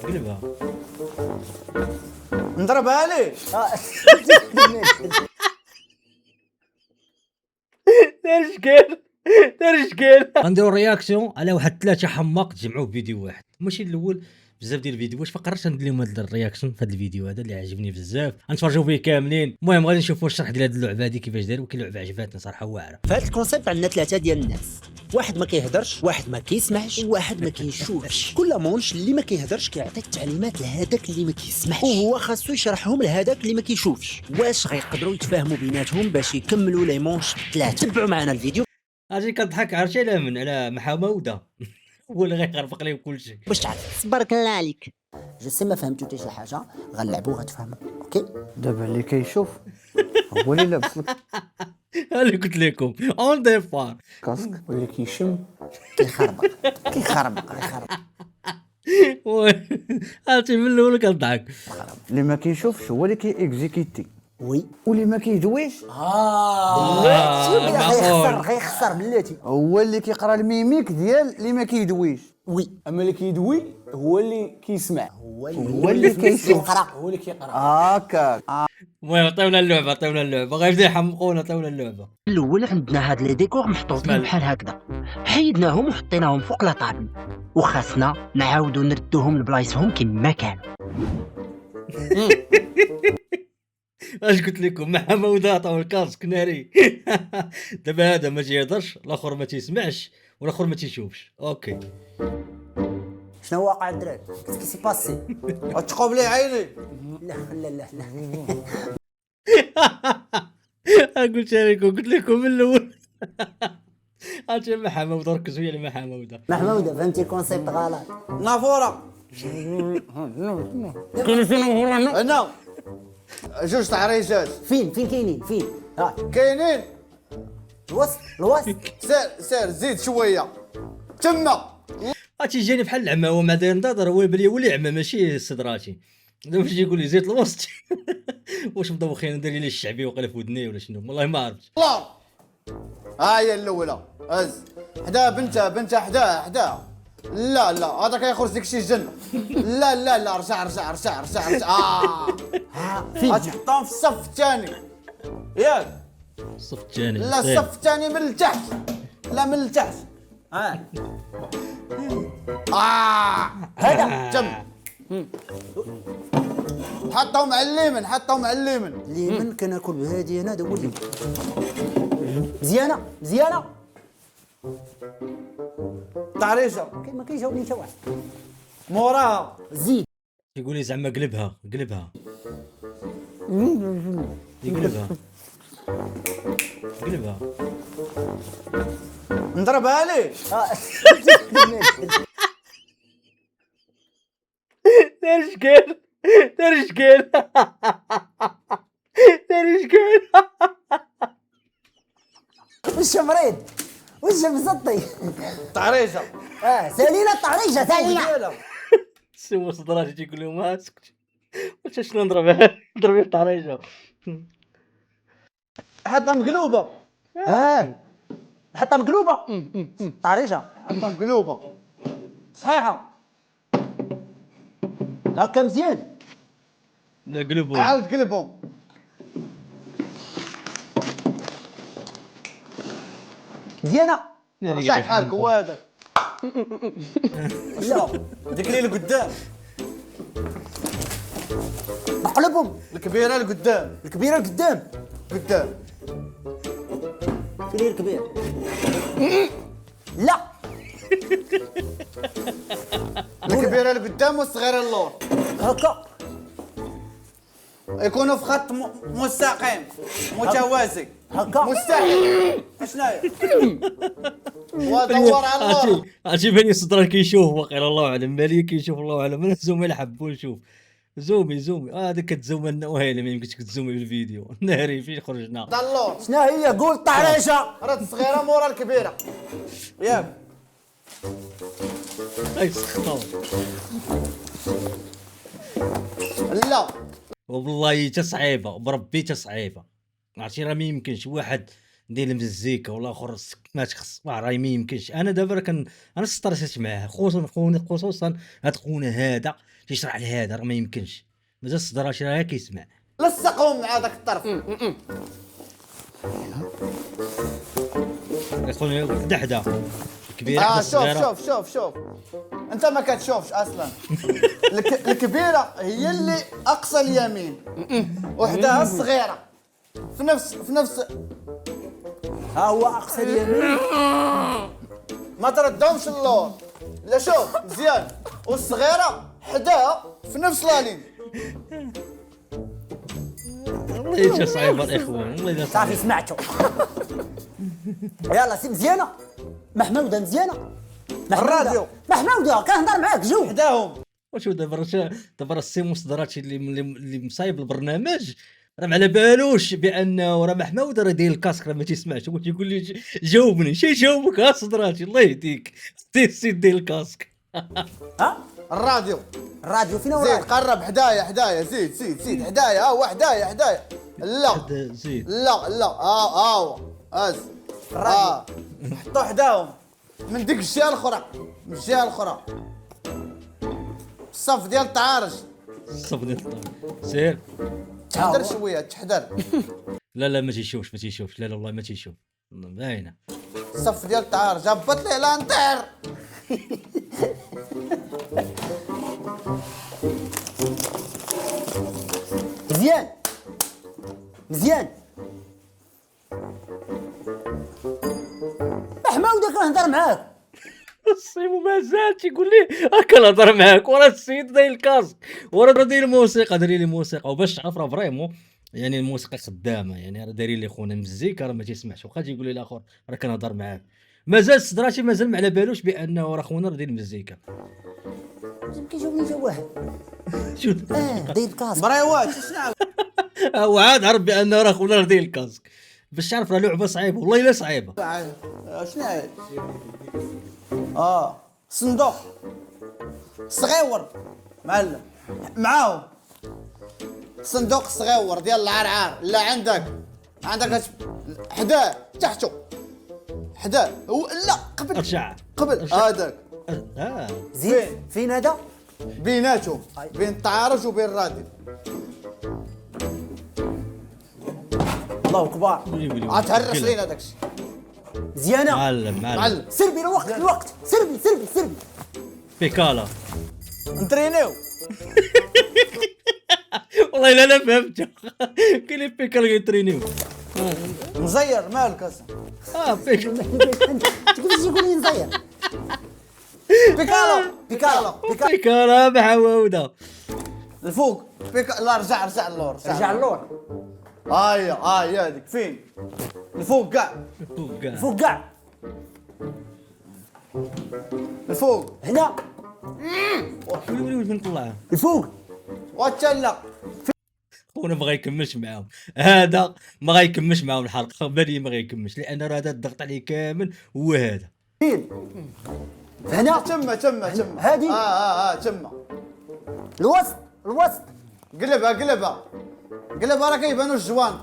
قلبها. نضربها ليه. دار شكال دار شكال. غنديرو رياكسيون على واحد 3 حماق تجمعوا في فيديو واحد، ماشي الاول بزاف ديال الفيديوهات، فقررت ندير لهم هذا الرياكسيون في هذا الفيديو هذا اللي عجبني بزاف، غنتفرجوا فيه كاملين. المهم غادي نشوفوا الشرح ديال هذه اللعبه هذه كيفاش داروا، كاين لعبه عجباتني صراحه واعره. في هذا الكونسيبت عندنا 3 ديال الناس، واحد ما كيهضرش، واحد ما كيسمعش، وواحد ما كيشوفش. كل مونش اللي ما كيهضرش كيعطي التعليمات لهذاك اللي ما كيسمعش، وهو خاصو يشرحهم لهذاك اللي ما كيشوفش، واش غيقدروا يتفاهموا بيناتهم باش يكملوا لي مونش ثلاثه. تبعوا معنا الفيديو اجي كنضحك عرفتي على من على محموده هو اللي غيخربق لهم كلشي. باش تعرف. تبارك الله عليك. جو سي ما فهمتو حتى شي حاجه، غنلعبوا غتفهموا. اوكي دابا اللي كيشوف هو اللي لابس اللي قلت لكم اون ديفار الكاسك واللي كيشم كيخربق كيخربق. عرفتي من الاول كنضحك. اللي ما كيشوفش هو اللي كيكزيكيتي، وي واللي ما كيدويش غيخسر بلاتي. هو اللي كيقرا الميميك ديال اللي ما كيدويش. وي اما اللي كيدوي هو اللي كيسمع، هو اللي كيشوف. هو اللي كيقرا. هاكا المهم عطيونا اللعبه غيبدا يحمقونا. عطيونا اللعبه. الاول عندنا هاد لي ديكور محطوطين بحال هكذا، حيدناهم وحطيناهم فوق لا طابل، وخاصنا نعاودو نردوهم لبلايصهم كما كانوا. اش قلت لكم محمود عطاو الكاسك ناري. دابا هذا ما تيهضرش، الاخر ما تيسمعش، والاخر ما تيشوفش. اوكي شنو واقع الدراري؟ كيس سي باسي؟ تقوم لي عيني. لا لا لا لا. قلت لكم من الاول. عرفتي محمود ركزوا يا محمود. محمود فهمتي الكونسيبت غلط. نافوره هنا جوج تعريجات فين كاينين فين؟ ها كاينين. الوسط الوسط. سير زيد شويه تما. تيجيني بحال العمى، هو ما داير نظر، هو بلي هو اللي عمى ماشي صدراتي. دابا فاش يقول لي زيد الوسط. واش مدوخين ندير لي الشعبي وقال في ودني ولا شنو، والله ما عرفت. الله ها هي الاولى. هز حدا بنتها حدا. لا هذا كيخرج ديك شي جن. لا رجع. فين؟ غتحطهم في الصف الثاني ياك. الصف الثاني. لا الصف الثاني من التحت. لا من التحت. هذا تم. حطهم على اليمين. اليمين كناكل بهادي انا هو اللي مزيانه. تعريشه ما كيجاوبني حتى واحد. موراها زيد. يقول لي زعما قلبها. يقلبها. نضربها ليه. دار شكال. وش مريض وش مسطي. تعريشه سالينا الطريجه سالينا. ديالها سوا صدراتي تيقول لهم اسكت. واش شنو نضربها الطريجه. حطها مقلوبه. حطها مقلوبه. طريجه حطها مقلوبه صحيحه هكا مزيان. لا قلبوا. عاود قلبهم. مزيانه. صح حالك هو هذاك. لا ديك اللي لقدام نقلبهم. الكبيره لقدام. الكبيره لقدام. قدام فين الكبير؟ لا الكبيره لقدام والصغيره اللور. هكا يكونوا في خط مستقيم متوازي. هكا مستحيل. شناهي ودور على اللور. عرفتي باني صدرك كيشوف واقيلا الله اعلم، بالي كيشوف الله اعلم. انا زومي الحب ونشوف زومي هذاك كتزوم لنا وهيله ما يمكنش كتزومي بالفيديو. ناري فين خرجنا. دا اللور شنو هي؟ قول طريجه. راه الصغيره مورا الكبيره ياك. اي سخطوا لا والله حتى صعيبه بربي حتى صعيبه. عرفتي راه ما يمكنش واحد ندير المزيكا والاخر ما تخص راه ما يمكنش. انا دابا انا ستريسيت معاه، خصوصا هاد خونا هذا تيشرح لي هذا راه ما يمكنش مازال الصدراتي راه كيسمع. لصقهم مع هذاك الطرف. خونا وحده حدا كبيره حدا شوف صغيره. شوف شوف شوف، انت ما كتشوفش اصلا. الكبيره هي اللي اقصى اليمين، وحدها الصغيره في نفس ها هو اقصى اليمين. ما تردهمش اللور. لا شوف مزيان، والصغيره حداها في نفس لالين. والله يجي صعيبه الاخوان، والله يجي صافي صعيبه. سمعتو. يلا سي مزيانه محموده مزيانه. الراديو. محموده كنهضر معاك جو. حداهم. وشو دابا السي مصدراتي اللي مصايب البرنامج راه ما على بالوش بانه راه محمود راه داير الكاسك راه ما تيسمعش. قلت يقول لي جاوبني شي جاوبك ها صدراتي الله يهديك دير السيد دير الكاسك. ها الراديو. الراديو فين هو زيد الراديو؟ قرب حدايا زيد حدايا. ها هو حدايا. لا هذا زيد لا هو از. حطوا حداهم من ديك الجهه الاخرى، من الجهه الاخرى الصف ديال الطعارج. الصف ديال الطاولة. سير. تحضر شويه تحضر. لا ما تيشوفش لا والله ما تيشوف باينه. الصف ديال الطعارج هبط ليه لانتير. مزيان محموده كنهضر معاك. الصيمو مازال تيقول لي هاكا نهضر معاك وراه السيد داير الكاسك وراه داير الموسيقى داير لي موسيقى. وباش تعرف راه فريمون يعني الموسيقى خدامه، يعني راه دايرين لي خونا مزيكا راه ما تيسمعش. وبقى تيقول لي الاخر راه كنهضر معاك مازال صدراتي مازال ما على بالوش بانه راه خونا راه داير المزيكا. كيجاوبني جا واحد شو داير الكاس بريوات شنو وعاد عرف بانه راه خونا راه داير الكاسك. باش تعرف راه لعبه صعيبه والله الا صعيبه. شنو هاد؟ صندوق صغيور معلم معاهم. صندوق صغيور ديال العرعار. لا عندك حداه تحته حداه. لا قبل ارجع هذاك زيد فين هذا؟ بيناتهم، بين الطعارج وبين الراديو. الله كبار. غتهرس لينا داكشي. مزيانه معلم سربي الوقت سربي بيكالا. نترينيو. والله لا فهمت. كاين لي بيكالا كيترينيو. مزير مالك اصلا. بيكالا كيفاش يقول لي نزير؟ بيكالا محمودة الفوق. لا رجع اللور. رجع اللور. هاي هذيك فين؟ الفوق كاع. فوق كاع الفوق هنا وين نطلعها الفوق. واتشلا. خونا ما غيكملش معاهم. هذا ما غيكملش معاهم الحلقه بالي ما غيكملش لان راه هذا الضغط عليه كامل هو هذا. فين؟ هنا تما هادي. تما الوسط قلبها راه كيبانوا الجوان.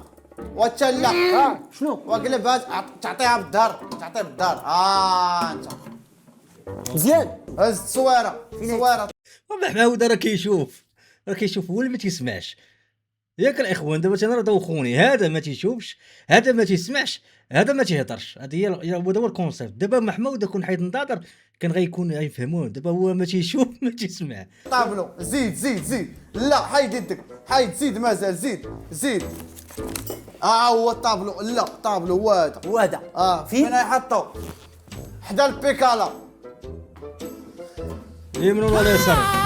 واتشلا. شنو؟ وقلبها تعطيها بالظهر. انت مزيان هز التصويره. محمود راه كيشوف هو اللي ما تيسمعش. ياك الاخوان دابا انا راه دوخوني. هذا ما تيشوفش، هذا ما تيسمعش، هذا ما تيهضرش. هذا هي هو الكونسيبت. دابا محمود كون حيد نضاضر كان غيكون غيفهموه. دابا هو ما تيشوف ما تيسمع. طابلو زيد. لا حيد يدك زيد مازال زيد. هو الطابلو. لا الطابلو هو هذا. فين يحطوا؟ حدا البيكالا. يمين ولا يسار.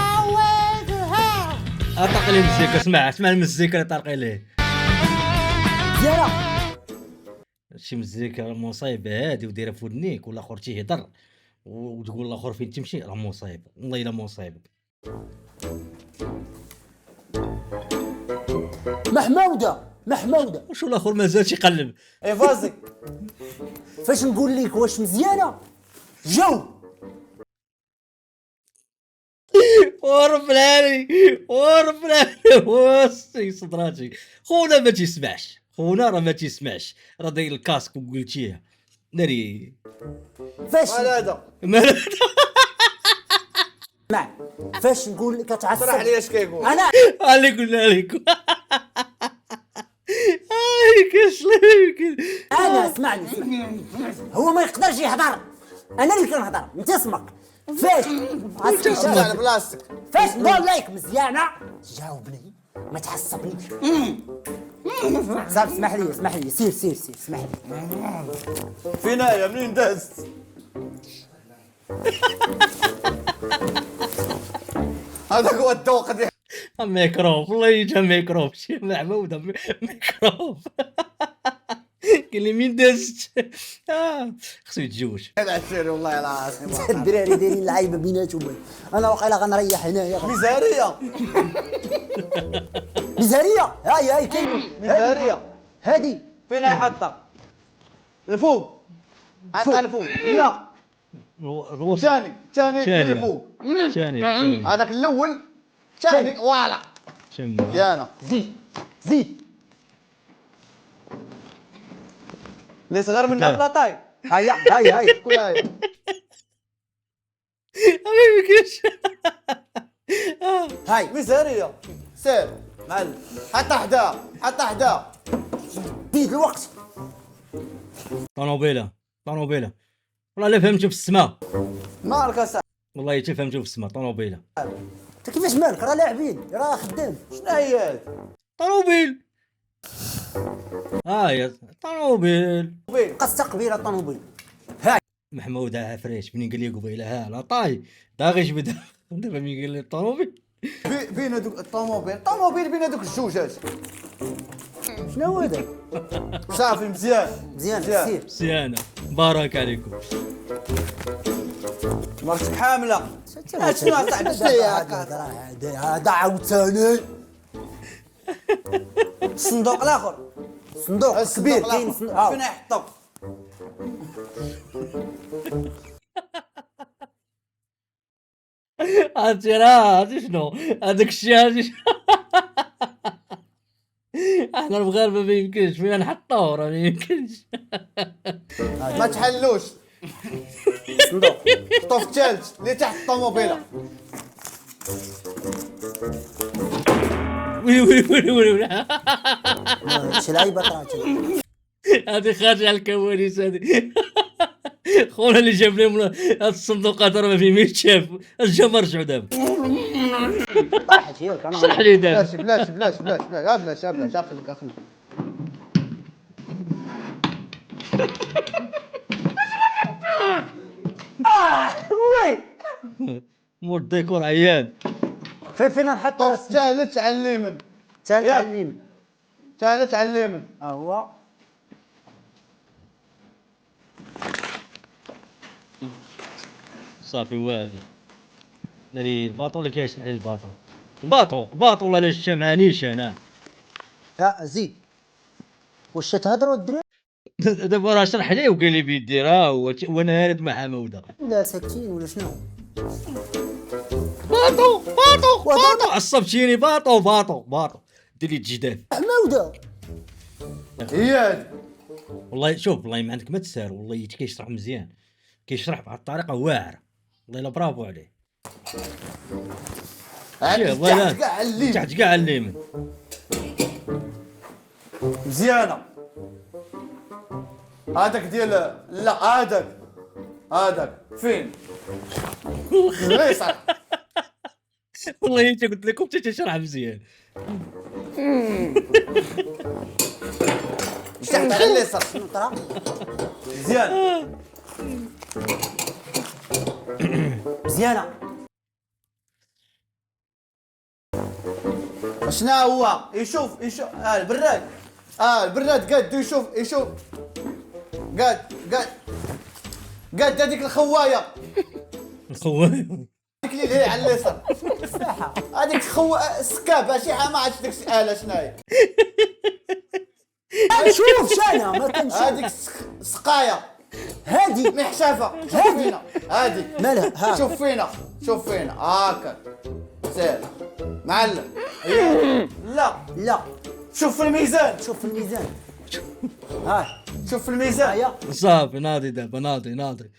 اطلق لي المزيكا. اسمع المزيكا اللي طارقه ليه. زياره شي مزيكا مصايبه هادي ودايره في ودنيك ولا اخر تيهضر وتقول الاخر فين تمشي راه مصايب والله الا مصايب. محموده وشو الاخر مازال تيقلب. فازي. فاش نقول لك واش مزيانه جو ورب العالي وصي صدراتي. خونا ما تيسمعش خونا راه ما تيسمعش، راه داير الكاسك وقلتيها ناري فاش مال هذا مع فاش نقول كتعصب صراح لي اش كيقول. انا اللي قلنا لكم كيسلم انا اسمعني هو ما يقدرش يهضر، انا اللي كنهضر انت اسمك فاش شغل على بلاصتك. فاش نقول لك مزيانه جاوبني ما تعصبنيش. صافي اسمح لي سير اسمح لي. فينايا منين دازت؟ هذاك هو الذوق ديال ميكروب والله يجا ميكروب شي معمودة ميكروب قال لي مين دازت خصو يتزوج العشيري والله العظيم. الدراري دايرين العيبه بيناتهم، انا واقيلا غنريح هنايا. ميزاريه مزهريه هاي كاين ميزاريه هادي فين يحطها؟ الفوق حطها الفوق. لا الوسط ثاني الفوق. ثاني هذاك الاول ثاني فوالا يانا زيد اللي صغر من بلاطاي. هاي كلها هي. ما يمكنش هاي ميزاريه سير معلم. حتى حدا زيد الوقت. طونوبيله والله لا فهمتو في السما، مالك اصاحبي؟ والله حتى فهمتو في السما. طونوبيله انت كيفاش مالك؟ راه لاعبين راه خدام. شنو هي هذه؟ طونوبيل يا طونوبيل قص تقبيل الطوموبيل. محمود عفريش منين قال لي قبيله لا طاي داغي جبد دابا مين قال لي طونوبيل بين هذوك الطوموبيل بين هذوك الجوجات. شنو هو هذا؟ صافي مزيان مزيان سير. مزيانه بارك عليكم. مرتك حامله. شنو اصاحبي؟ هذا عاوتاني الصندوق الاخر صندوق كبير الصندوق كاين الآخر. فين يحطو؟ عرفتي شنو هذاك الشيء احنا المغاربه ما يمكنش فينا نحطوه راه ما يمكنش. ما تحلوش صندوق حطو في الثالث اللي تحت الطوموبيله. وي شي لعيبه طلعت. هذه خارجه على الكواليس هذه. خونا اللي جاب لهم هاد الصندوقات راه ما فيه ما يتشاف. الجا مرجعوا دابا طاحت هي كان صلح لي دابا. بلاش اقفل. مور الديكور عيان. فين نحطو ثالث على اليمين. تعلم ثالث على اليمين. ها هو صافي واعر ناري الباطو اللي كيشعل الباطو والله لا شتا معانيش انا. ها زيد واش تهضروا الدراري؟ دابا راه شرح لي وقال لي بيدي راه وانا هارد مع حموده. ولا ساكتين ولا شنو؟ باطو عصبتيني. باطو دير لي الجدال. حموده هي هذه. والله شوف والله ما عندك ما تسار والله كيشرح مزيان كيشرح بواحد الطريقه واعره والله لا برافو عليه. والله تحت كاع على اليمين. تحت كاع على اليمين مزيانه. هذاك ديال لا هذاك فين؟ اليسار. والله انت قلت لكم تشرح مزيان. تحت على اليسار. شنو طرا؟ مزيان. مزيانه. شنو هو؟ يشوف البراد قاد يشوف قاد هذيك الخوايه خويا هذيك اللي هي على اليسار. هذيك السكابه شي حاجه ما عرفتش ديك الآلة شنو هي. شوف شانا ما كنشوف هذيك السقايه هادي محشافه. شوف فينا هذيك مالها ها شوف فينا هاكا سير معلم. لا لا شوف في الميزان. شوف في الميزان ها شوف في الميزان. هيا صافي ناضي دابا ناضي.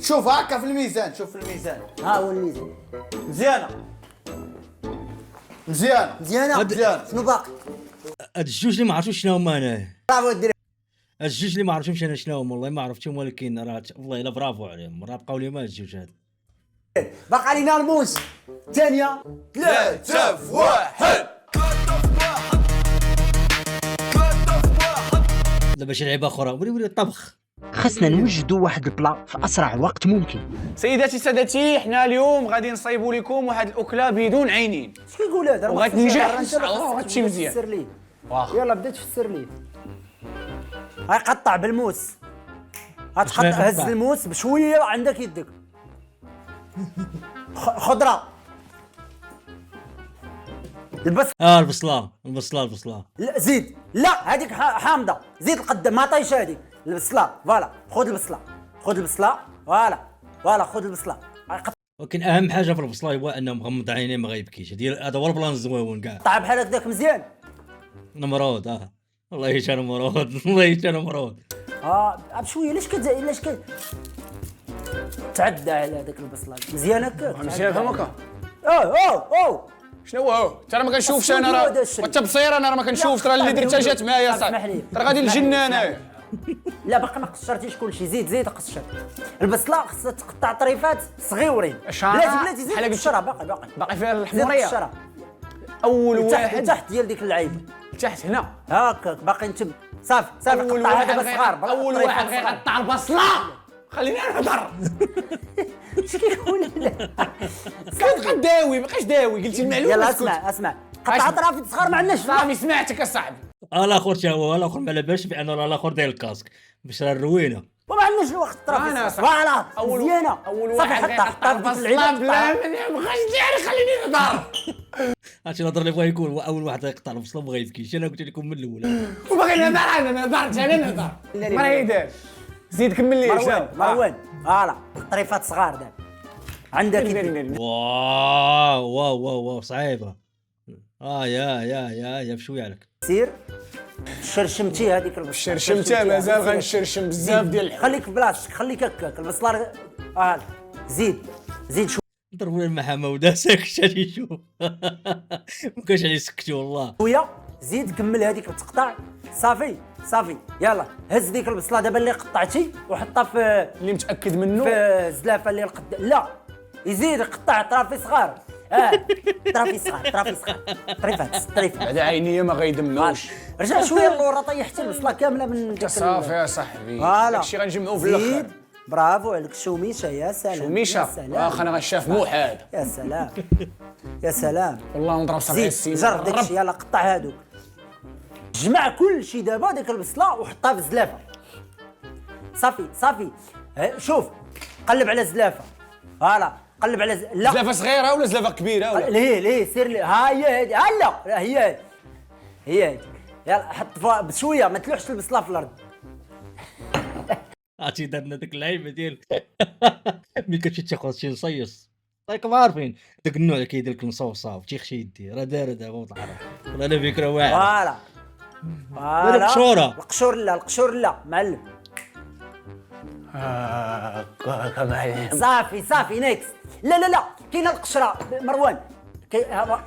شوف هكا في الميزان، شوف في الميزان. ها هو الميزان. مزيانه مزيانه مزيانه. شنو باقي؟ هاد الجوج اللي ما عرفتش شنو هما انايا، برافو الدراري. هاد الجوج اللي ما عرفتهمش انا شنو هما، والله ما عرفتهم، ولكن راه والله الا برافو عليهم، راه بقاو لي ما الجوج هاد. باقي علينا الموس الثانيه. 3 في 1. دابا شي لعيبه اخرى ولي الطبخ. خصنا نوجدوا واحد البلا في اسرع وقت ممكن. سيداتي سادتي، حنا اليوم غادي نصايبوا لكم واحد الاكله بدون عينين. اش كيقول هذا؟ وغتنجح ان شاء الله وغتمشي مزيان. واخا يلا بدات تفسر ليه. هاي قطع بالموس. غتقطع شنو يقطع؟ هز الموس بشويه عندك يدك. خضره. البصل. البصله. لا زيد. لا هذيك حامضه. زيد القدام ما طايشه هذيك. البصله فوالا. خذ البصله فوالا خذ البصله. ولكن اهم حاجه في البصله هو انه مغمض عينيه ما غيبكيش، هذا هو البلان الزويون كاع. قطع بحال هكذاك مزيان. نمرود والله ايش انا مرود بشويه. ليش تعدى على هذاك البصله مزيان هكاك. مزيان فهمك. اوه شنو هو؟ ترى ما كنشوفش انا راه وانت بصير انا راه ما كنشوف، ترى اللي درتها جات معايا صاحبي، ترى غادي الجنه انايا. لا باقي ما قشرتيش كلشي. زيد قشر. البصله خصها تقطع طريفات صغيورين. بلاتي زيد قشرها. باقي فيها زيد الحموريه. قشرها. اول واحد تحت ديال ديك اللعيبه. تحت هنا. هاكاك باقي نتب. صافي اول قطع واحد هذا صغار. اول واحد غيقطع البصله. خليني نهضر. اش كيقول؟ كنت داوي ما بقاش داوي، قلتي المعلومه. يلا اسمع قطع طرافيت صغار ما عندناش. صافي سمعتك اصاحبي. الاخر تا هو الاخر ما لاباش بانه الاخر داير الكاسك باش راه الروينه. وما عندناش الوقت طرافيت. فوالا مزيانه. اول واحد غيقطع البصله بلا ما بقاش داير، خليني نهضر. هادشي الهضره اللي بغا يكون هو اول واحد يقطع البصله وما غيبكيش. انا قلت لكم من الاول وباغي نهضر. انا نهضرت مريض. زيد كمل لي مروان. فوالا طريفات صغار دابا عندك. واو صعيبه. يا بشويه عليك. سير شرشمتي هذيك البصله. شرشمتها مازال غنشرشم بزاف ديال الحوايج. خليك في بلاصتك. خليك هكاك البصله. زيد شويه. ضربوا لنا المحامه ودا ساكت اللي يشوف. ما كانش عليه يسكتوا والله. زيد كمل هذيك تقطع. صافي يلا هز ديك البصله دابا اللي قطعتي وحطها في اللي متاكد منه في الزلافه اللي القدام. لا يزيد قطع طرافي صغار. طرافي صغار طريفات. بعد عينيا ما غيدمنوش. رجع شويه اللور. طيحتي البصله كامله من ديك. صافي يا صاحبي. فوالا داكشي غنجمعوه في الاخر. برافو عليك. الشوميشه. يا سلام. شوميشه. واخا انا غنشاف مو هذا. يا سلام والله نضرب 7 سنين. جرب داكشي. يلا قطع هادوك. جمع كل شيء دابا ديك البصله وحطها في الزلافه. صافي شوف قلب على الزلافه. فوالا قلب على لا زلافه صغيره ولا زلافه كبيره ولا ليه سير لي. ها هي هادي. لا هي هادي. يلا حط بشويه ما تلوحش البصله في الارض. عرفتي درنا ديك اللعيبه ديال ملي كتمشي تاخذ شي نصيص. راكم عارفين داك النوع اللي كيدير لك المصوصه تيخشي يدي راه دار دابا وطلع والله انا فكره واعره. فوالا القشور لا معلم. صافي نيكس. لا كاينه القشره مروان.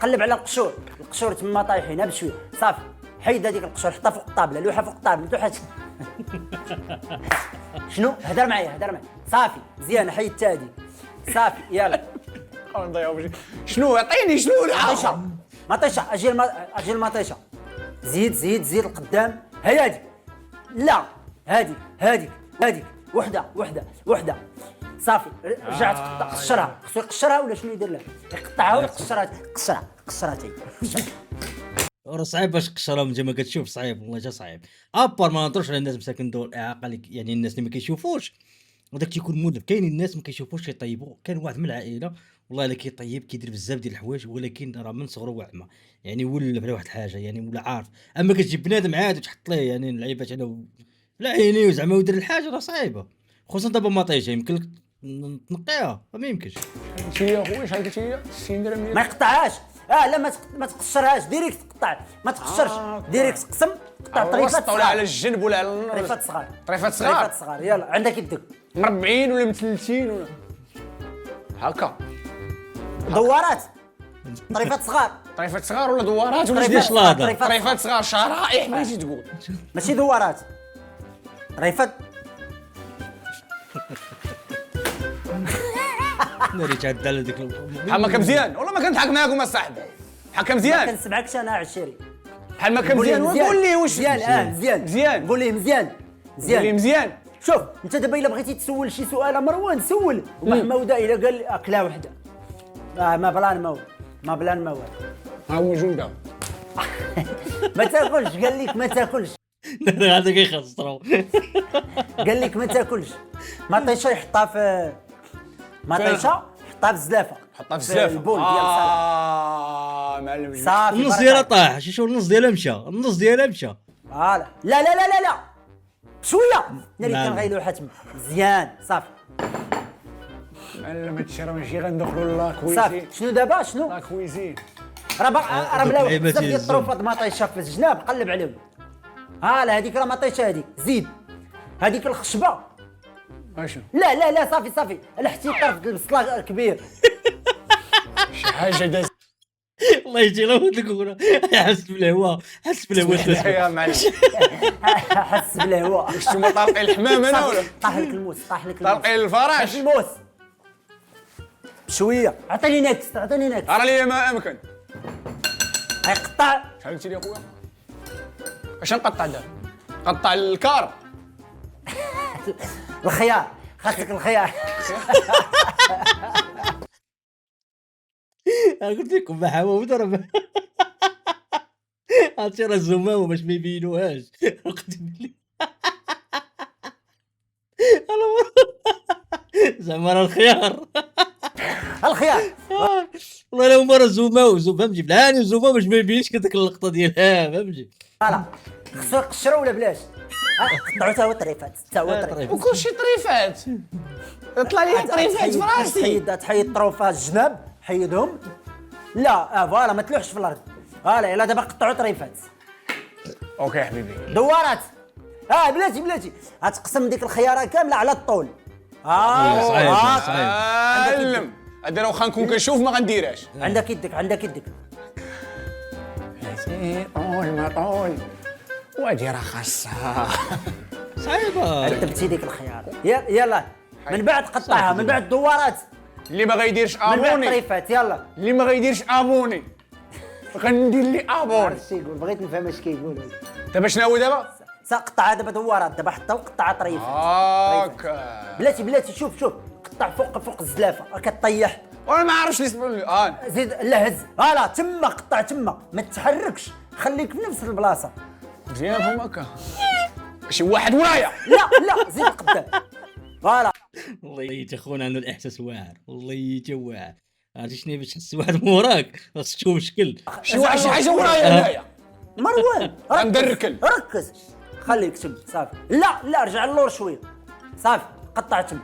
قلب على القشور تما طايحين بشويه. صافي حيد هذيك القشور حطها فوق الطابله. لوحه فوق الطابله. لوحه شنو؟ هدر معايا. صافي مزيان. حيد تادي. صافي يلا. شنو عطيني شنو مطيشه. اجي المطيشه. زيد القدام. هي هادي. لا هاديك وحده. صافي رجعت قشرها. خصو يقشرها ولا شنو يدير لها؟ يقطعها ولا قشرها تاي. راه صعيب باش تقشرهم انت ما كتشوف. صعيب والله جا صعيب. ابار ما نهضرش على الناس مساكن دور الاعاقه يعني الناس اللي ما كيشوفوش وداك تيكون مذنب. كاينين الناس ما كيشوفوش كيطيبوا. كان واحد من العائله والله الا كيطيب كيدير بزاف ديال الحوايج ولكن راه من صغرو اعمى يعني ولا بحال واحد الحاجه يعني ولا عارف. اما كتجيب بنادم عادي تحط ليه يعني اللعيبات على لا عيني وزعما ودير الحاجه راه صعيبه. خصوصا دابا ما طيشه يمكن لك تنقيها ما يمكنش. شي خويا شحال قلتي لي 60 درهم. ما يقطعهاش. لا ما تقشرهاش ديريكت تقطع، ما تقشرش ديريكت تقسم، قطع طريفات الوسط ولا على الجنب ولا على النص؟ طريفات صغار، طريفات طريفات صغار صغار. يلا عندك يدك. مربعين ولا مثلثين ولا هكا؟ دوارات، طريفات صغار، طريفات صغار ولا دوارات ولا طريفات شنو؟ صغار. طريفات صغار، شرائح بغيتي تقول. ماشي دوارات، طريفات. ناري تعدى على ديك بحال ما كان مزيان والله ما كنضحك معاكم اصاحبي. بحال كان ما مزيان كنسمعكش انا عشيري. بحال ما كان مزيان وقول لي واش مزيان. مزيان مزيان. قول لي مزيان. قول لي مزيان. شوف انت دابا الا بغيتي تسول شي سؤال مروان سول، ومحمود الا قال اكله وحده ما بلان ما ها هو جوده ما تاكلش، قال لك ما تاكلش، هذا كيخسروا. قال لك ما تاكلش. مطيشه يحطها في مطيشه، حطها في الزلافه، حطها في الزلافه. البول ديال الصالون. معلم صافي النص بركة. ديالها طاح، شو النص ديالها مشى، النص ديالها مشى. فوالا. لا لا لا لا لا شويه ناري لا. كنغيلوها تما مزيان. صافي معلم هادشي راه ماشي غندخلوا لا صافي. كويزين. شنو دابا شنو لا كويزين. راه بلاو لعيبة بزاف ديال الزوم. الطروفات مطيشه في الجناب، قلب عليهم. لا هذيك راه مطيشه، هذيك زيد هذيك الخشبه. اشنو لا صافي لحتي طرف البصله كبير. شي حاجه داز الله يجي له ودك حس بالهواء، حس بالهواء. يا معلم. حس بالهواء. واش نتوما طالقين الحمام انا ولا طاح لك الموس. طالقين الفراش؟ الموس بشويه. عطيني نكست. راه لي ما امكن. غيقطع شحال قلتي لي اخويا؟ اش نقطع دابا؟ قطع الكار. الخيار، خاصك الخيار. قلت لكم محمود راه هادشي راه الزمامه باش ما يبينوهاش. اقسم بالله زعما راه الخيار. الخيار والله الا هما راه الزمامه فهمتي، بالعاني الزمامه باش ما يبينش كداك اللقطه ديالها فهمتي. فوالا. خصو يقشروا ولا بلاش؟ قطعوا تا هو طريفات، طريفات. وكلشي طريفات. طلع لي طريفات في راسي. تحيد طروفات الجناب، حيدهم. لا فوالا ما تلوحش في الارض. فوالا يلا دابا قطعوا طريفات. اوكي حبيبي. دوارات. بلاتي غتقسم ديك الخياره كامله على الطول. صعيب. علم هذا لو خا نكون كنشوف ما غنديرهاش. عندك يدك. طول ما طول وادي راه خاصها. صعيبه. رتبتي ديك الخياره. يلا من بعد قطعها، من بعد دوارات، اللي ما غيديرش من بعد ابوني، طريفات. يلا اللي ما غيديرش ابوني غندير لي ابوني. عرفت يقول، بغيت نفهم اش كيقول. دابا شنو هو دابا؟ قطعها دابا دوارات، دابا حطها وقطعها طريفات. هاكا بلاتي شوف قطع فوق الزلافه كطيح. وانا ما عرفتش اللي اسمه زيد لا هز. تما قطع تما، ما تتحركش، خليك في نفس البلاصه. مزيان فهم هكا. شي واحد ورايا. لا زيد قدام. فوالا والله يا خونا عنده الاحساس واعر، والله تا واعر. عرفتي شنو باش تحس واحد موراك خاصك تشوف مشكل. شي حاجه ورايا هنايا. مروان غندركل. ركز خليك تم. صافي لا رجع اللور شويه. صافي قطع تم.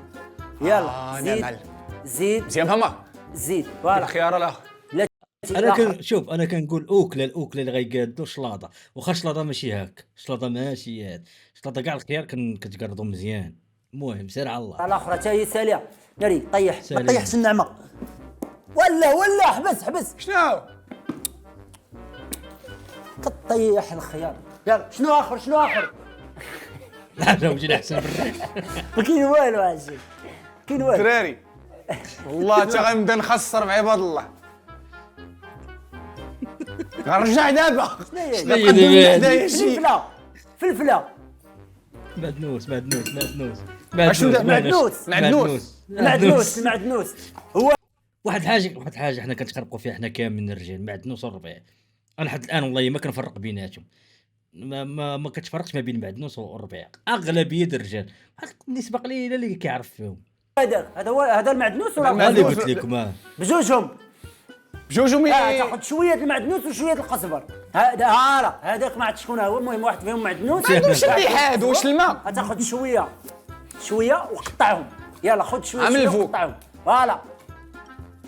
يلا نعم. زيد مزيان فهمك. زيد. فوالا الخيار الاخر. انا كنقول الاكله اللي غيقادو شلاضه، واخا شلاضه ماشي هاك، شلاضه ماشي هاد شلاضه كاع الخيار كتقردو مزيان. المهم سير على الله. الاخرى حتى هي ساليه. ناري طيح، ما سالية. تطيحش النعمه. ولا حبس. شنو؟ كطيح الخيار. يلا شنو اخر؟ لا وجينا احسن بالريح. ما كاين والو عزيز، كاين والو. دراري والله تا غنبدا نخسر بعباد الله. غنرجع دابا. شنو هي دابا؟ حدايا شي فلفله. معدنوس. اشنو ده؟ معدنوس. هو واحد حاجه حنا كنتخربقوا فيها حنا كاملين الرجال، معدنوس والربيع. انا حتى الان والله ما كنفرق بيناتهم. ما كتفرقش ما بين معدنوس والربيع. اغلبيه الرجال النسبه قليله اللي كيعرف فيهم. هذا المعدنوس ولا انا اللي قلت لكم بجوجهم. بجوجهم تاخذ شويه المعدنوس وشويه القزبر. هذاك ما عرفت شكون هو. المهم واحد فيهم معدنوس. ما عندوش الريحات واش الماء. تاخذ شويه وقطعهم. يلا خذ شويه عامل الفوق. وقطعهم. فوالا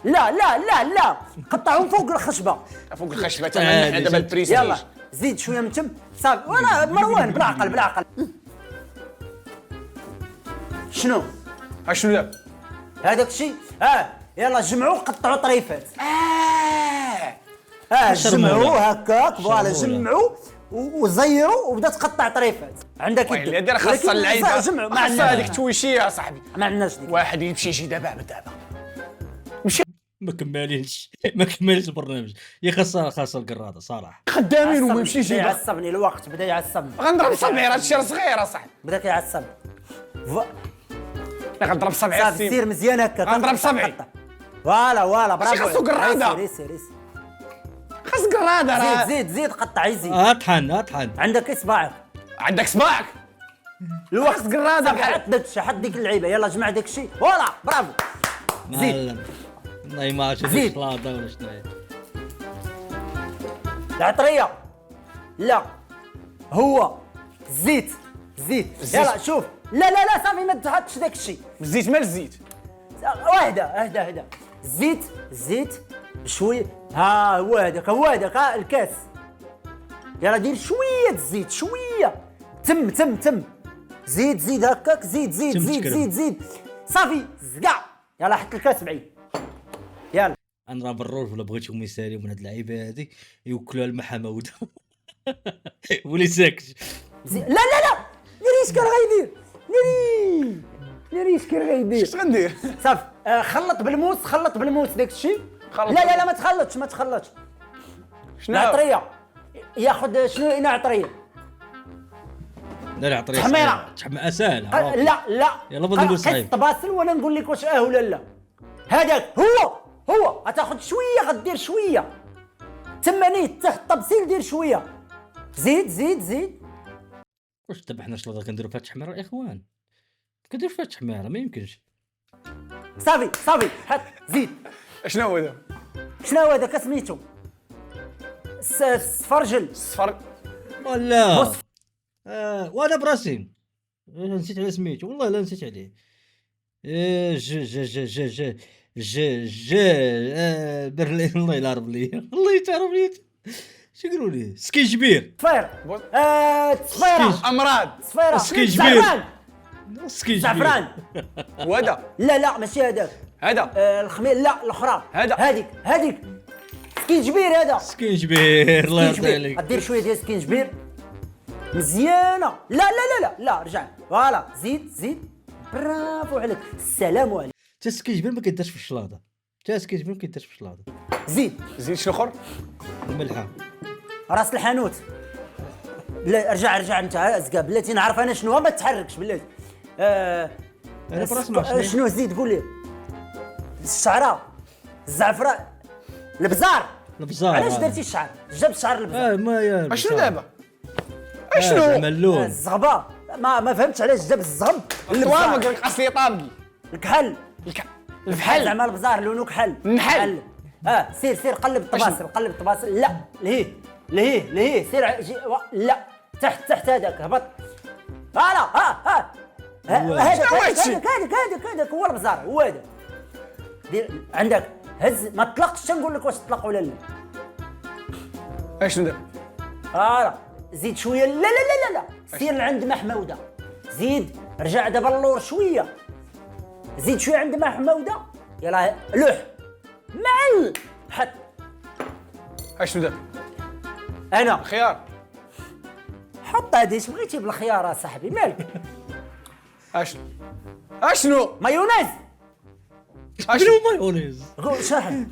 لا لا لا لا، قطعهم فوق الخشبه. فوق الخشبه تمام دابا البريستيج. يلا زيد شويه من تم صافي. ولا مروان بالعقل بالعقل. شنو اشنو دابا؟ هذاك الشيء؟ يلا جمعوا قطعوا طريفات. جمعوا هكاك فوالا، جمعوا وزيروا وبدا تقطع طريفات. عندك اللي داير خاصه اللعيبه جمعوا ما خاصه عندناش هذيك تويشيه يا صاحبي. ما عندناش ديك. واحد يمشي يجي دابا ما كمالينش البرنامج. يا خاصه القراده صراحه. خدامين وما يمشي بدا يجي. يعصبني الوقت، بدا يعصبني. غنضرب صبعي راه هادشي راه صغير اصاحبي. بدا كيعصب. غنضرب صبعي صافي السيم. سير مزيان هكا. غنضرب صبعي. فوالا برافو. خاصو قرادة. يسير. خاص قراده راه. زيد قطع يزيد. اطحن عندك اصبعك. عندك صباعك. الوقت خاص قراده بحال. حط ديك اللعيبه. يلا جمع داك الشيء. فوالا برافو. زيد. والله ما عرفت زيد. شلاضه ولا شنو هي. العطريه لا هو زيت. يلا شوف. لا صافي ما تحطش داك الشيء. الزيت مال الزيت. اهدى زيت بشويه. هو هذاك الكاس. يلا دير شويه الزيت شويه. تم زيد هكاك. زيد صافي زقع. يلا حط الكاس بعيد. يلا انا راه بالروج ولا بغيتهم يساليو من هاد اللعيبه هادي يوكلوها المحموده ولي ساكت. لا ناريش كان غيدير. ناريش كان غيدير. اش غندير؟ صافي خلط بالموس داك الشيء. لا ما تخلطش. شنو؟ العطريه ياخذ شنو هنا عطريه؟ لا العطريه تحميرة. سهل. لا يلا بغيت نقول قيس صعيب. الطباسل وانا نقول لك واش ولا لا. هذاك هو غتاخذ شويه، غدير شويه تما تحت الطبسيل. دير شويه زيد. واش دابا حنا شلاضه كنديروا فيها التحميره الاخوان؟ كنديروا فيها التحميره ما يمكنش. صافي حط زيد. شنو هو دابا؟ شنو هو هذاك سميتو؟ السفرجل. الصفر. ولا وانا براسي نسيت على سميتو والله لا نسيت عليه. برلين الله يعرف لي الله يتعرف لي شو يقولوا لي سكيجبير. صفير. صفيره. امراض. صفيره. سكيجبير. زعفران. وهذا لا ماشي هذاك. هذا الخمير. لا الاخرى. هذا. هذيك سكينجبير. هذا سكيجبير الله يرضي عليك. غدير شويه ديال سكينجبير مزيانه. لا رجع. فوالا زيد. برافو عليك. السلام عليك. تا سكيجبير ما كيديرش في الشلاضه. زيد شنو اخر؟ الملحه. راس الحانوت. لا رجع انت ازكى بلاتي نعرف انا شنو. ما تحركش بلاتي. انا براس ما شنو زيد قول لي. الشعره. الزعفران. البزار. علاش درتي الشعر؟ جاب الشعر البزار. ما يا اشنو دابا؟ اشنو؟ ملون. الزغبه. ما فهمتش علاش جاب الزغب. الطوامق قال لك اصلي طابقي. الكحل. الفحل. زعما البزار لونو كحل. النحل. سير قلب الطباسل. لا لهيه سير لا تحت هذاك هبط. فوالا هذاك هو البزار. هو هذا. دير عندك هز. ما تطلقش تنقول لك واش تطلق ولا لا. اشنو دابا؟ زيد شويه. لا سير لعند محموده. زيد رجع دابا اللور شويه. زيد شويه عند محموده. يلا لوح معل حط. اشنو دابا؟ انا خيار. حط هادي. اش بغيتي بالخيار صاحبي مالك؟ اشنو؟ مايونيز. شنو مايونيز؟ قول شرح لي.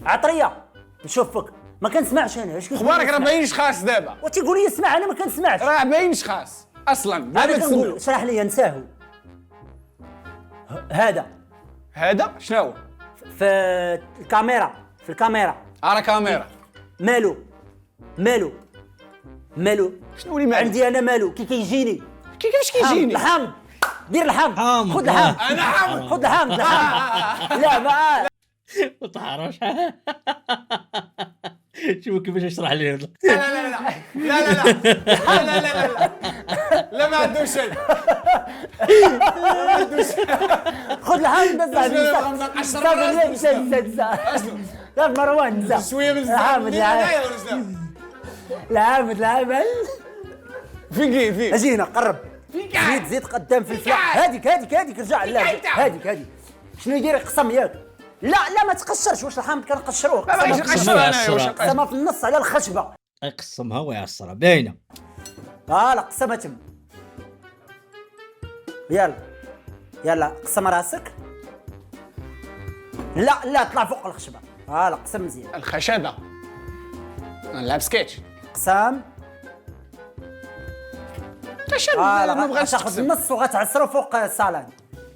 عطريه نشوفك. ما كنسمعش انا. اش اخبارك راه باينش خاص دابا. وتيقول لي اسمع انا ما كنسمعش. راه باينش خاص اصلا. انا دابا كنقول تسمع. شرح لي نساهو. هذا شنو هو؟ في الكاميرا. راه كاميرا. مالو شنو اللي عندي انا مالو كيجيني. كيفاش كيجيني؟ الحامض. دير الحامض. حامض. خذ الحامض. انا حامض. خذ الحامض. لا ما ما تحرش شوف كيفاش يشرح لي هذا. لا ما عنده شيء. خذ الحامض لا مروان نزع شويه من الحامض العامل فين كاين فين اجينا قرب زيد قدام في الفلاح هاديك رجع لا هاديك شنو يدير يقسم ياك لا ما تقشرش واش الحامض كنقشروه قسمها في النص على الخشبه يقسمها ويعصرها باينه لا قسمها تم يلا قسم راسك لا طلع فوق الخشبه لا قسم مزيان الخشبه نلعب سكيتش قسام تشد ما بغاتش تاخذ تقسم النص وغتعصرو فوق الصالان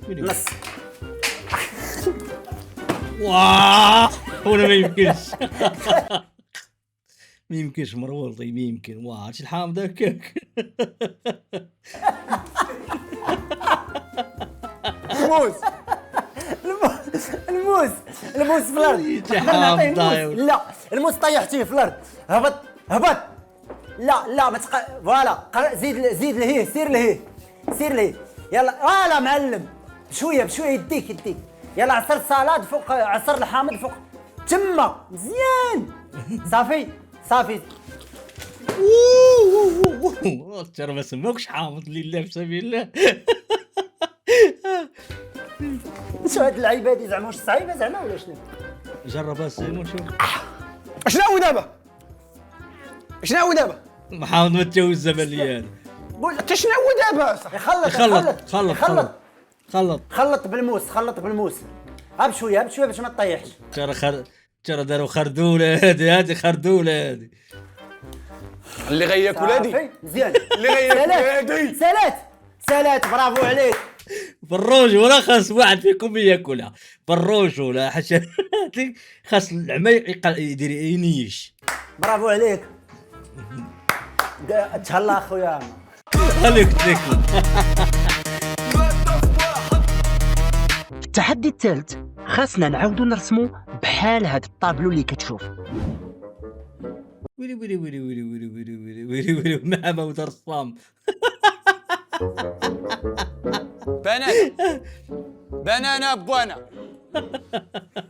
نص واه ولا ما يمكنش ما يمكنش مروان طيب ما يمكن واه هادشي الحامض هكاك الموس في الارض لا الموس طيحتيه في الارض هبط لا ما فوالا زيد لهيه سير لهيه يلا لا معلم بشويه يديك يلا عصر الصالاد فوق عصر الحامض فوق تما مزيان صافي ترى ما سموكش حامض لله في سبيل الله شو هاد اللعيبه هادي زعما واش صعيبه زعما ولا شنو جربها سيمون شوف شنو دابا محمد ما تجاوز الزمن لي هذا انت شنو دابا خلط بالموس بشويه باش ما تطيحش ترى داروا خردوله هذه خردوله هذه اللي غياكل هادي مزيان اللي غياكل هادي سالات برافو عليك بالروج ولا خاص واحد فيكم ياكلها بالروج ولا حاجه خاص العمى يدير ينيش برافو عليك تهلا اخويا خليك تاكل التحدي الثالث خاصنا نعاودو نرسمو بحال هاد الطابلو اللي كتشوف ويلي مع موت الرسام بنانه بوانا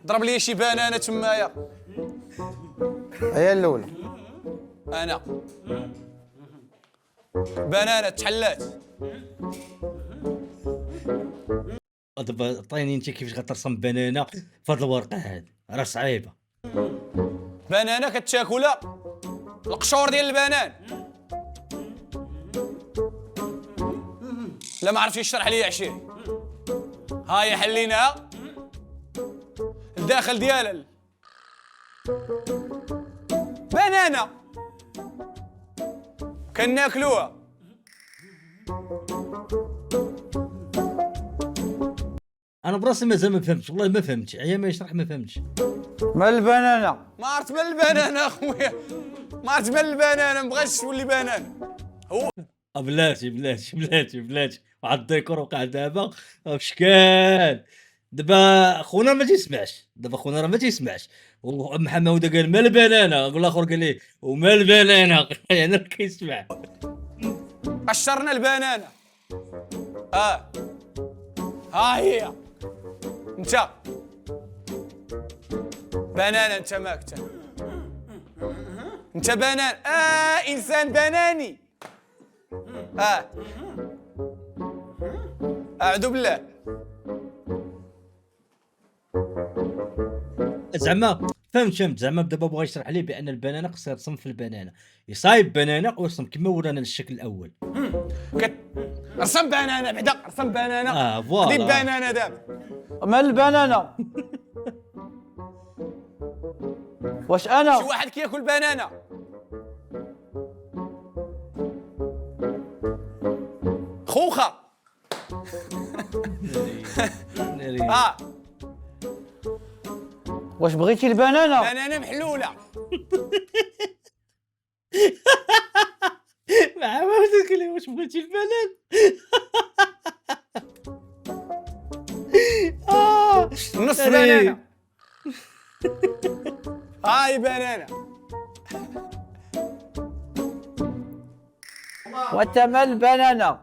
ضرب لي شي بنانه تمايا هي الاولى انا بنانه تحلات دابا عطيني انت كيفاش غترسم بنانه في هاد الورقه هذه راه صعيبه بنانه كتاكلها القشور ديال البنان لا ما عرفتش يشرح لي عشيري هاي حليناها الداخل ديالها بنانه كناكلوها انا براسي مازال ما فهمتش والله ما فهمتش عيا ما يشرح ما فهمتش ما البنانه ما عرفت مال البنانه اخويا ما عرفت مال البنانه ما بغيتش تولي بنان هو بلاتي واحد الديكور وقع دابا بشكال دابا خونا ما تيسمعش راه ما تيسمعش ومحمد قال مال البنانه والاخر قال لي ومال البنانه يعني كيسمع قشرنا البنانه ها هي انت بنانه انت ماك انت بنان انسان بناني اعوذ بالله زعما فهمت زعما دابا بغا يشرح لي بان البنانه خص يرسم في البنانه يصايب بنانه ويرسم كما ورانا الشكل الاول رسم بنانه بعدا رسم بنانه فوالا ديب بنانه دابا ما البنانه واش انا شي واحد كياكل بنانه خوخه واش بغيتي البنانه بنانه محلوله مع ولدك اللي واش بغيتي البنان نص بنانه هاي بنانه وانت مال البنانه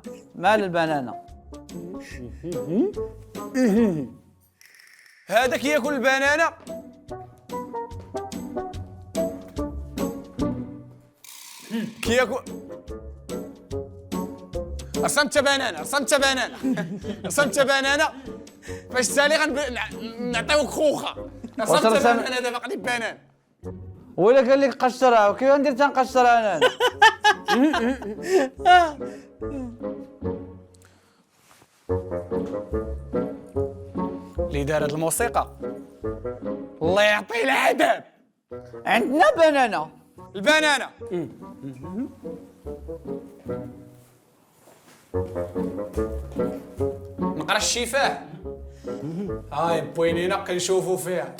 هذاك ياكل البنانه. كياكل. رسمت بنانه رسمت بنانه فاش تالي نعطيوك خوخه. رسمت بنانه دابا قضيت بنان. ولا قال لك قشرها وكيف ندير تنقشرها انا. اللي دار هاد الموسيقى الله يعطيه العذاب. عندنا بنانه. البنانه نقرا الشفاه. هاي بوينينا كنشوفوا فيها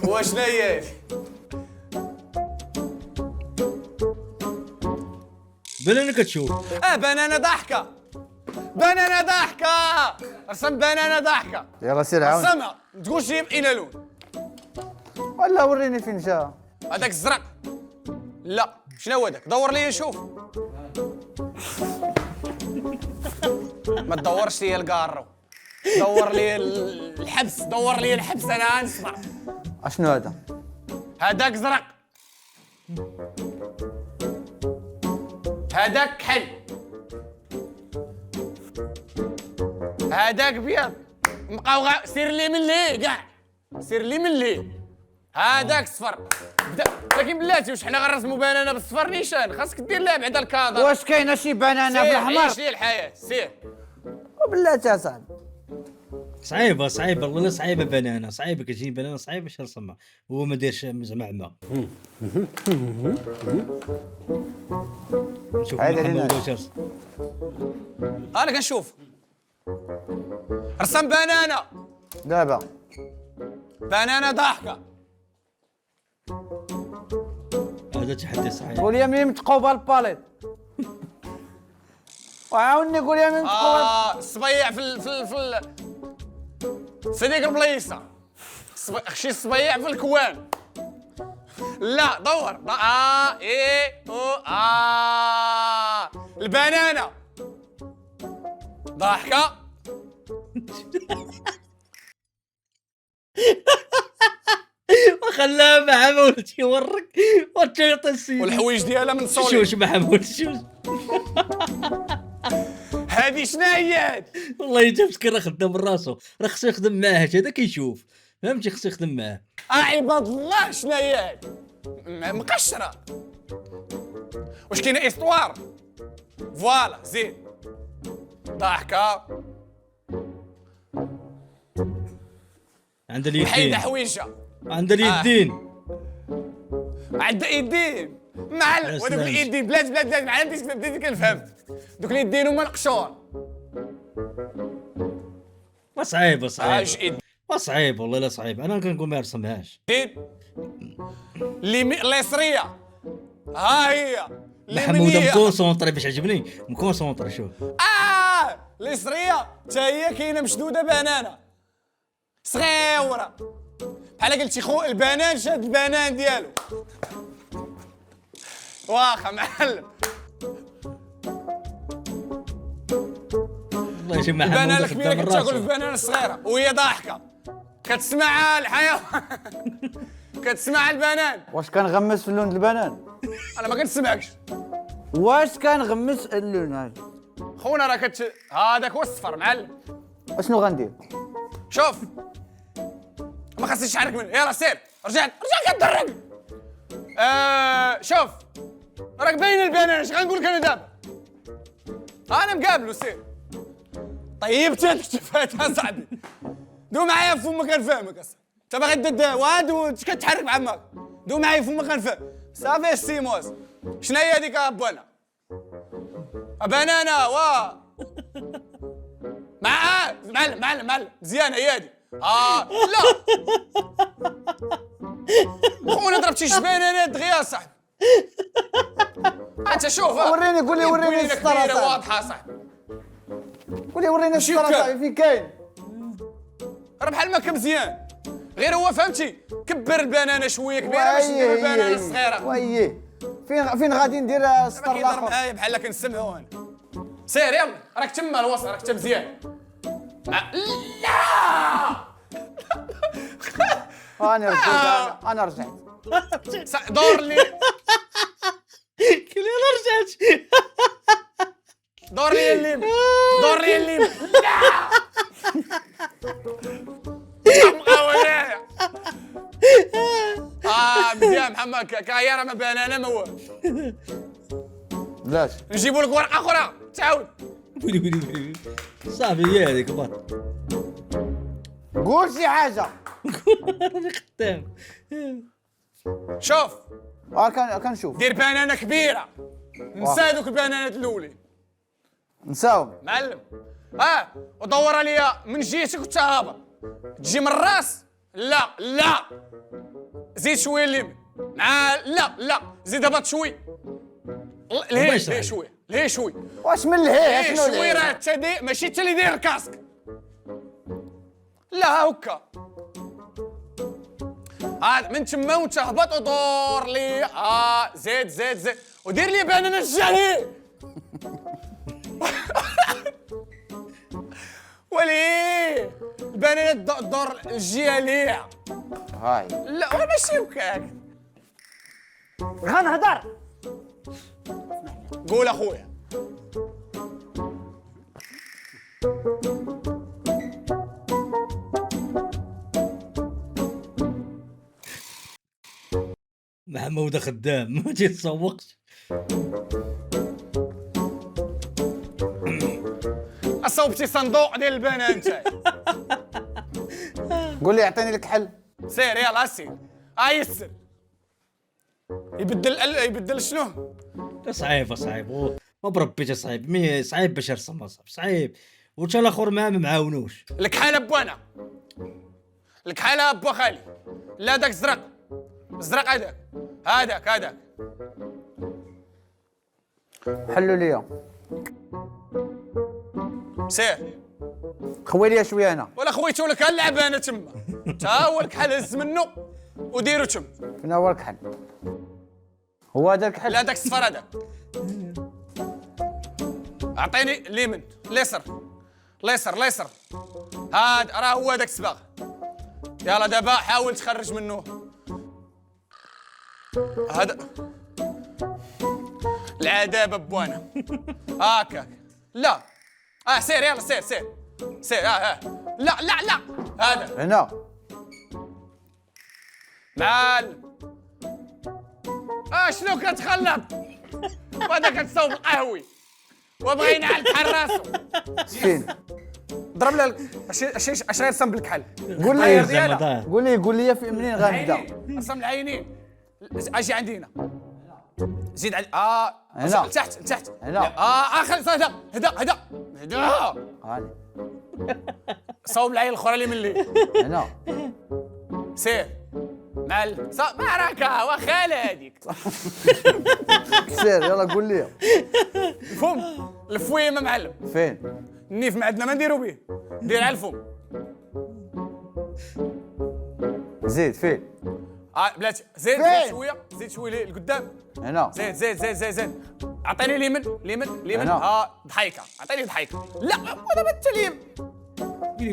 واشنا هي. بنانه كتشوف. بنانه ضحكه. رسم بنانه ضحكه. يلا سير عاود. رسمها تقول شي بقينا لون. ولا وريني فين جا. هذاك الزرق. لا شنو هو هذاك؟ دور لي نشوف. ما تدورش لي الكارو، دور لي الحبس، انا نسمع. اشنو هذا؟ هذاك زرق، هذاك كحل، هذاك بيض. بقاو سير لي من ليه كاع، سير لي من ليه. هذاك صفر. ولكن بلاتي واش حنا غنرسموا بنانه بالصفر نيشان؟ خاصك دير لها بعدا الكادر. واش كاينه شي بنانه بالاحمر؟ عيش لي الحياه سير. وبلاتي اصاحبي صعيبه والله صعيبه بنانه صعيبه. كتجيني بنانه صعيبه باش نرسمها هو ما دايرش زعما. نشوف محمد واش رسم. انا كنشوف رسم بنانه دابا. بنانه ضاحكه. هذا تحدي صحيح. قول يا مين متقوبه الباليط. وعاوني قول يا مين متقوبه. الصبيع في ديك البليصه. شي الصبيع في الكوان. لا دور. البنانه ضاحكه. وخلاها محمود يورك وتعطي السيد والحوايج ديالها من صولي. شوش محمود شوش. هذه شنو هي؟ والله جاب سكر راه خدام راسو، راه خصو يخدم معاه هذا كيشوف فهمتي، خصو يخدم معاه. عباد الله شنو هي؟ مقشره. واش كاينه استوار؟ فوالا زيد. ضاحكه. عندها اليدين. حيد حويجه. عندها اليدين. عندها يدين. معلم ودوك اليدين بلاد معلم بديت كنفهم. دوك اليدين هما القشور. صعيبه اش صعيب والله لا صعيب. انا كنقول ما يرسمهاش. اللي صريه ها هي محمود مكونسونطري باش عجبني مكونسونطري. شوف اللي صريه حتى هي كاينه مشدوده بنانه صغيره بحال قلتي خو البنان شاد البنان ديالو. واخا معلم. والله شي محمود البنانه الكبيره كتاكل في البنانه الصغيره وهي ضاحكه كتسمع الحيوان. كتسمع البنان. واش كنغمس في اللون البنان؟ انا ما كنسمعكش. واش كنغمس اللون هذا؟ خونا راه هذاك هو الصفر معلم. اشنو غندير؟ شوف ما خاصنيش نحرك منه. يلا سير رجع كتدرب. شوف راك باين البنان. اش غنقول لك انا دابا؟ انا مقابلو سير. طيبت هاد الكتفات اصاحبي. دو معايا فمك كنفهمك اصاحبي. انت باغي تدد واد وكتحرك بعماك. دو معايا فمك كنفهم. صافي السيموس. شنو هي هذيك ابوانا؟ بنانه معلم مزيانه هي هادي. لا خونا ضربت شي بنانات دغيا صاحبي. انت شوف وريني قول لي وريني السطر كبيره واضحه صاحبي. قول لي وريني السطر صاحبي فين كاين؟ راه بحال ما كان مزيان غير هو فهمتي كبر البنانه شويه كبيره باش ندير البنانه الصغيره. ويي فين غادي ندير السطر كيضرب الاخر؟ معايا بحال كنسمعوا انا. سير يلا راك تما الوسط راك مزيان. لا انا رجعت انا رجعت. دور لي كل يوم رجعت. دور لي الليم دور لي الليم. لا مقاولة. مزيان محمد كايرة ما بانانا ما هو. بلاش نجيبوا لك ورقة أخرى تعاود. ويلي صافي هي هذيك بط. قول شي حاجه. راني خدام. شوف كنشوف. دير بانانا كبيرة نسى هذوك البانانات الأولين نساوم. معلم. ودور ليا من جهتك وانت هابط. تجي من الراس. لا لا زيد شويه الليم مع لا زيد هبط شوي. ليه شوي ليه شوي واش من الهي ليه شنو شوي راه تدي ماشي انت اللي داير الكاسك. لا هكا من تما وانت هبط ودور لي. زيد ودير لي بانانا الجالي. وليه البنات دور الجهه ليها. هاي لا ماشي هكاك. غنهضر. قول اخويا. محمود خدام ما تيتسوقش. صوبتي صندوق ديال البنان انت. قول لي اعطيني لك حل. سير يلا سير. يسر يبدل شنو؟ صعيب ما بربيتي صعيب. صعيب باش يرسم صعيب. وانت الاخر ما معاونوش. الكحاله بوانا الكحاله بوا خالي. لا داك زرق هذاك حلوا لي سير. خوي لي شويه انا. ولا خويتو لك اللعب انا تما. تا هو الكحل هز منه وديرو تم. فين هو الكحل؟ هو هذا الكحل؟ لا داك الصفر هذاك. اعطيني ليمن ليسر هاد راه هو داك الصباغ. يلا دابا حاول تخرج منه هذا العذاب بوانا. هاكاك لا سير يلا سير لا هذا هنا معلم. شنو كتخلط وهذا كتصوب القهوي وبغينا على الكحل راسو. فين؟ ضرب لها اش غيرسم بالكحل. قول لي في منين غنبدا؟ رسم العينين. اجي عندينا زيد على هنا لتحت هنا. خلي هدا هاني صوب العين الاخرى اللي من اللي هنا. سير معلم معركة وخالة هذيك. سير يلا قول لي. الفم الفويمة معلم. فين؟ النيف ما عندنا ما نديرو به. دير على الفم. زيد فين؟ بلاتي زيد شويه لقدام. هنا. زيد اعطيني ليمن هنا. ضحيكه اعطيني ضحيكه. لا دابا انت ليم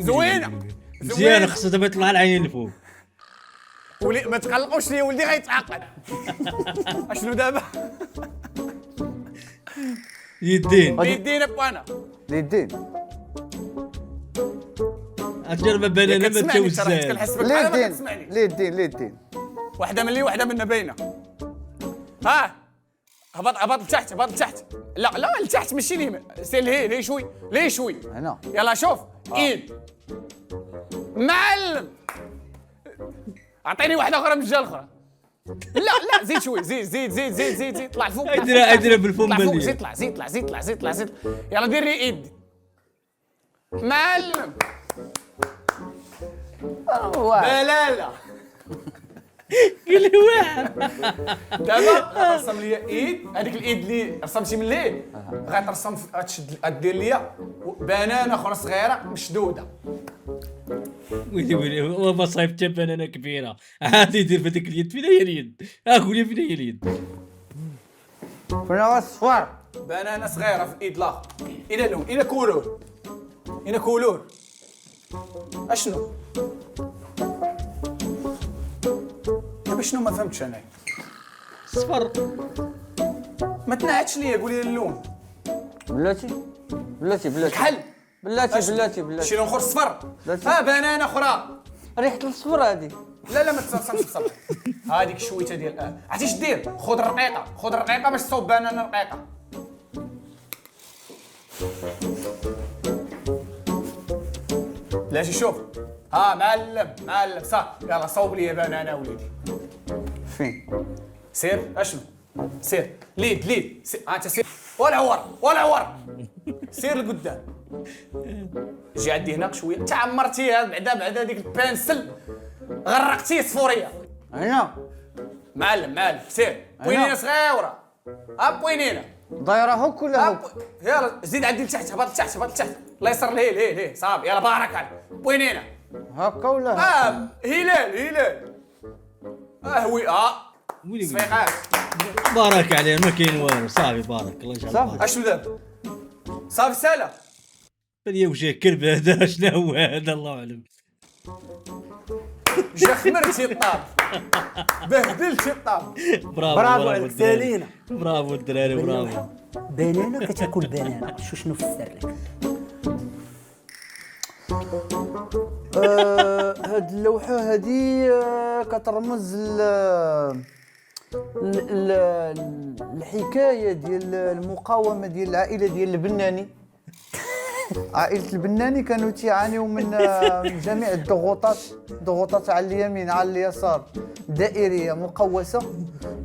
زوينه مزيان. خصو دابا يطلع العينين الفوق. ولي ما تقلقوش لي ولدي غيتعقد. اشنو دابا؟ يدين بوانا اليدين. اجر ما بانانا ما تجوزان. اليدين. واحده من لي واحده منا باينه. هبط لتحت. لا لتحت ماشي ليمن. سير ليه شوي هنا. يلا شوف ايد معلم. اعطيني واحده اخرى من الجهه الاخرى. لا زيد شوي زيد طلع الفوق. اديرها بالفم مليان. زيد طلع يلا دير لي ايد معلم. بلاله قال لي واحد. دابا رسم لي ايد. هذيك الايد اللي رسمتي من الليل غترسم تشد دير لي بنانه اخرى صغيره مشدوده. ويلي وما صايب حتى بنانه كبيره عادي يدير في هذيك اليد. فين هي اليد؟ قول لي فين هي اليد؟ فين هو الصفر؟ بنانه صغيره في ايد الاخر. الى لون الى كولور اشنو دابا شنو ما فهمتش انا. صفر. ما تنعتش ليا قولي لي اللون. بلاتي بلاتي بلاتي كحل بلاتي بلاتي بلاتي شي لون اخر صفر. بلاتي. بنانه اخرى. ريحة الصفر هذه. لا ما تصرفش بصبر. هذيك الشويته ديال عرفتي اش دير؟ خذ الرقيقه باش تصوب بنانه رقيقه. بلاتي شوف. معلم صح يلا صوب لي بنانه وليدي. فين؟ سير اشنو؟ سير ليد انت سير ولا عور سير لقدام. جي عندي هنا شويه تعمرتيها بعدا ديك البنسل غرقتيه صفوريه. هنا معلم سير بوينينه صغيره. بوينينه دايره هوك ولا هوك؟ يلا زيد عندي لتحت هبط لتحت الله يسر ليه صافي يلا بارك عليك بوينينه هكا ولا هكا؟ هلال هوي صفيقات. بارك عليه ما كاين والو صافي بارك الله يجعل صافي. بارك. اشنو دابا؟ صافي سالا. هذا وجه كلب هذا شنو هو هذا الله اعلم. جا خمرتي الطاب بهدلتي الطاب. برافو عليك الدراري. سالينا. برافو الدراري برافو. بنانه كتاكل بنانه شنو فسر لك؟ هاد اللوحة هادي كترمز الحكاية ديال المقاومة ديال العائلة ديال البناني. عائلة البناني كانوا تيعانيو من جميع الضغوطات على اليمين على اليسار دائرية مقوسة،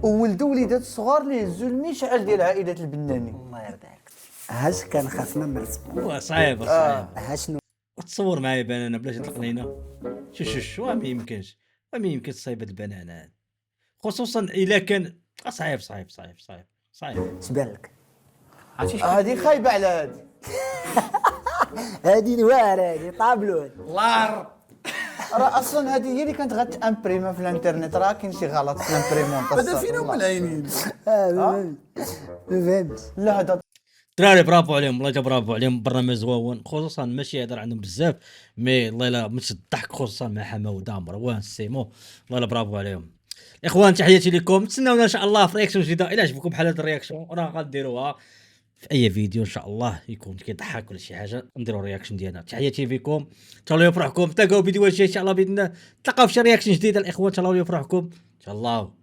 وولدوا وليدات صغار اللي هزوا المشعل ديال عائلة البناني. الله يرضى عليك. هاش كان خاصنا نرسمو. صعيب ها شنو؟ تصور معايا بنانه بلاش تطلق لينا. شو ما يمكنش تصايب هاد البنانه هاد. خصوصا الا كان صعيب. شبان لك؟ هادي خايبة على هادي. هادي نوار هادي طابلو. الله راه اصلا هادي هي اللي كانت غتامبريما في الانترنت، راه كاين شي غلط في الامبريمونطاسيون. هذا فين هما العينين؟ ما فهمتش. لا هذا دراري برافو عليهم والله برافو عليهم. برنامج زوون خصوصا ماشي يهضر عندهم بزاف مي الله لا مش الضحك خصوصا مع حماوده مروان سيمو الله لا برافو عليهم. اخوان تحياتي لكم تسناونا ان شاء الله في رياكشن جديده. الا عجبكم بحال هاد الرياكشن راه غنديروها في اي فيديو ان شاء الله يكون كيضحك ولا شي حاجه نديروا الرياكشن ديالنا. تحياتي فيكم تهلاو يفرحكم تلقاو فيديوهات ان شاء الله باذن الله تلقاو في شي رياكشن جديده الاخوان تهلاو يفرحكم ان شاء الله.